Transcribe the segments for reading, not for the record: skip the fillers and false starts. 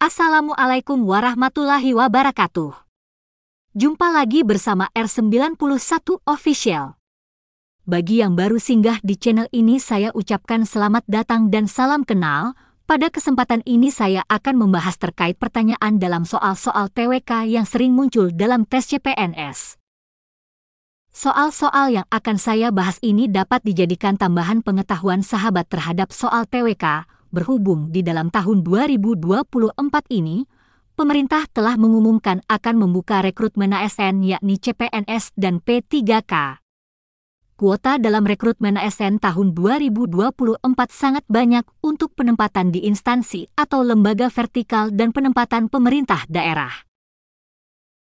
Assalamualaikum warahmatullahi wabarakatuh. Jumpa lagi bersama R91 Official. Bagi yang baru singgah di channel ini, saya ucapkan selamat datang dan salam kenal. Pada kesempatan ini saya akan membahas terkait pertanyaan dalam soal-soal TWK yang sering muncul dalam tes CPNS. Soal-soal yang akan saya bahas ini dapat dijadikan tambahan pengetahuan sahabat terhadap soal TWK. Berhubung di dalam tahun 2024 ini, pemerintah telah mengumumkan akan membuka rekrutmen ASN yakni CPNS dan P3K. Kuota dalam rekrutmen ASN tahun 2024 sangat banyak untuk penempatan di instansi atau lembaga vertikal dan penempatan pemerintah daerah.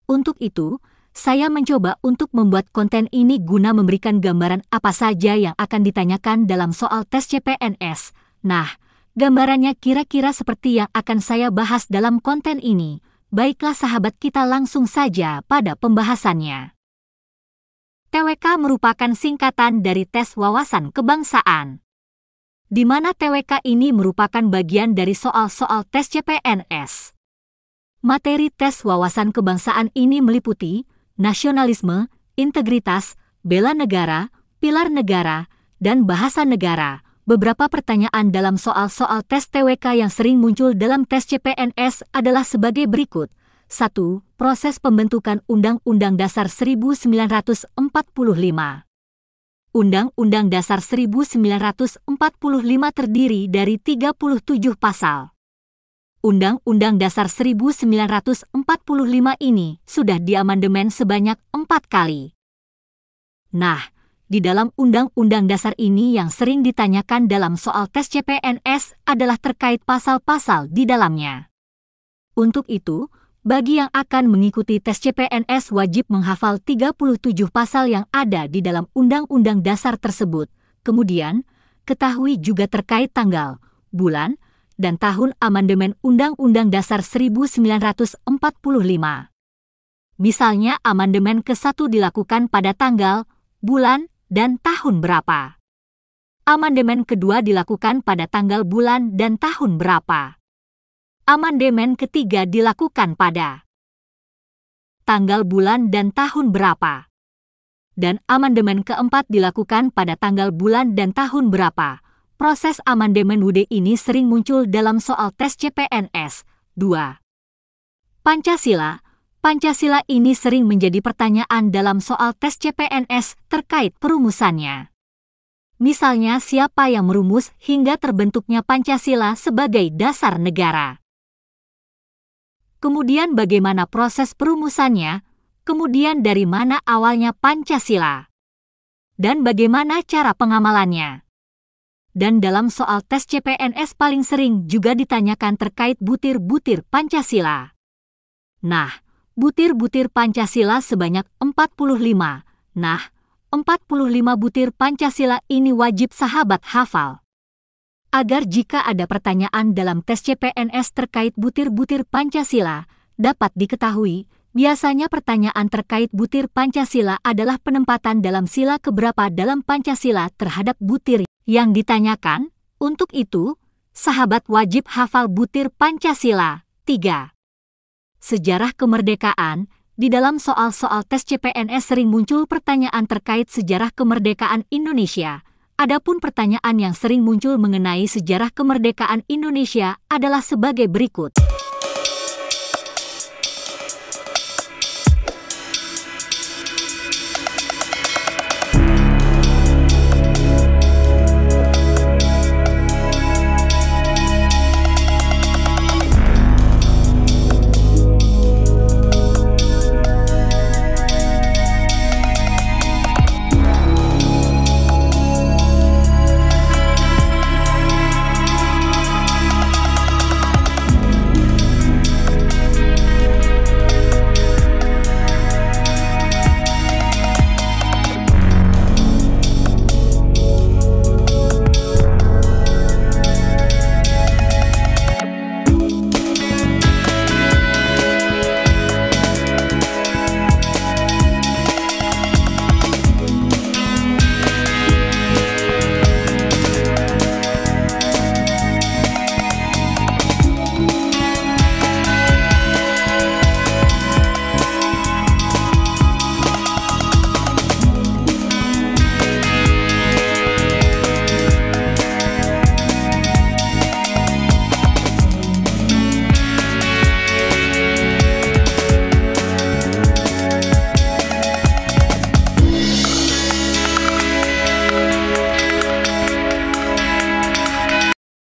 Untuk itu, saya mencoba untuk membuat konten ini guna memberikan gambaran apa saja yang akan ditanyakan dalam soal tes CPNS. Nah, gambarannya kira-kira seperti yang akan saya bahas dalam konten ini. Baiklah sahabat, kita langsung saja pada pembahasannya. TWK merupakan singkatan dari tes wawasan kebangsaan, di mana TWK ini merupakan bagian dari soal-soal tes CPNS. Materi tes wawasan kebangsaan ini meliputi nasionalisme, integritas, bela negara, pilar negara, dan bahasa negara. Beberapa pertanyaan dalam soal-soal tes TWK yang sering muncul dalam tes CPNS adalah sebagai berikut. 1. Proses pembentukan Undang-Undang Dasar 1945. Undang-Undang Dasar 1945 terdiri dari 37 pasal. Undang-Undang Dasar 1945 ini sudah diamandemen sebanyak 4 kali. Nah, di dalam Undang-Undang Dasar ini yang sering ditanyakan dalam soal tes CPNS adalah terkait pasal-pasal di dalamnya. Untuk itu, bagi yang akan mengikuti tes CPNS wajib menghafal 37 pasal yang ada di dalam Undang-Undang Dasar tersebut. Kemudian, ketahui juga terkait tanggal, bulan, dan tahun amandemen Undang-Undang Dasar 1945. Misalnya amandemen ke-1 dilakukan pada tanggal, bulan, dan tahun berapa. Amandemen kedua dilakukan pada tanggal, bulan, dan tahun berapa. Amandemen ketiga dilakukan pada tanggal, bulan, dan tahun berapa. Dan amandemen keempat dilakukan pada tanggal, bulan, dan tahun berapa. Proses amandemen UUD ini sering muncul dalam soal tes CPNS. 2. Pancasila. Pancasila ini sering menjadi pertanyaan dalam soal tes CPNS terkait perumusannya. Misalnya siapa yang merumus hingga terbentuknya Pancasila sebagai dasar negara. Kemudian bagaimana proses perumusannya, kemudian dari mana awalnya Pancasila, dan bagaimana cara pengamalannya. Dan dalam soal tes CPNS paling sering juga ditanyakan terkait butir-butir Pancasila. Nah, butir-butir Pancasila sebanyak 45. Nah, 45 butir Pancasila ini wajib sahabat hafal. Agar jika ada pertanyaan dalam tes CPNS terkait butir-butir Pancasila, dapat diketahui, biasanya pertanyaan terkait butir Pancasila adalah penempatan dalam sila keberapa dalam Pancasila terhadap butir yang ditanyakan. Untuk itu, sahabat wajib hafal butir Pancasila. 3. Sejarah kemerdekaan. Di dalam soal-soal tes CPNS sering muncul pertanyaan terkait sejarah kemerdekaan Indonesia. Adapun pertanyaan yang sering muncul mengenai sejarah kemerdekaan Indonesia adalah sebagai berikut.